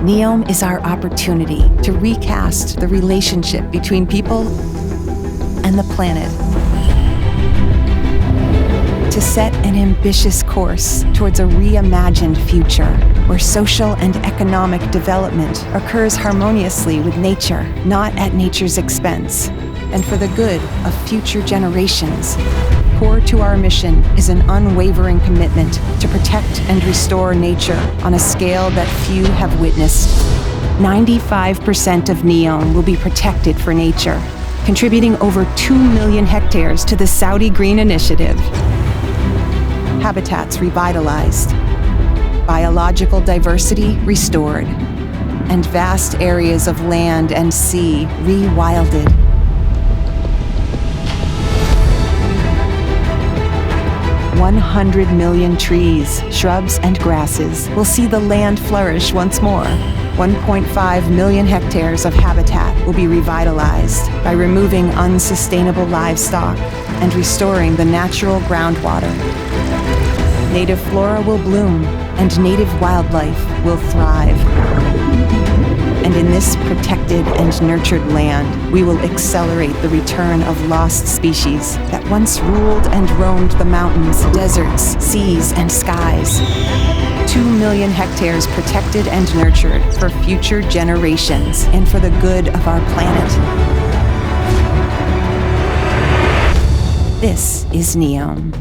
NEOM is our opportunity to recast the relationship between people and the planet. To set an ambitious course towards a reimagined future where social and economic development occurs harmoniously with nature, not at nature's expense, and for the good of future generations. Core to our mission is an unwavering commitment to protect and restore nature on a scale that few have witnessed. 95% of NEOM will be protected for nature, contributing over 2 million hectares to the Saudi Green Initiative. Habitats revitalized, biological diversity restored, and vast areas of land and sea rewilded. $100 million trees, shrubs, and grasses will see the land flourish once more. 1.5 million hectares of habitat will be revitalized by removing unsustainable livestock and restoring the natural groundwater. Native flora will bloom, and native wildlife will thrive. And in this protected and nurtured land, we will accelerate the return of lost species that once ruled and roamed the mountains, deserts, seas, and skies. 2 million hectares protected and nurtured for future generations and for the good of our planet. This is NEOM.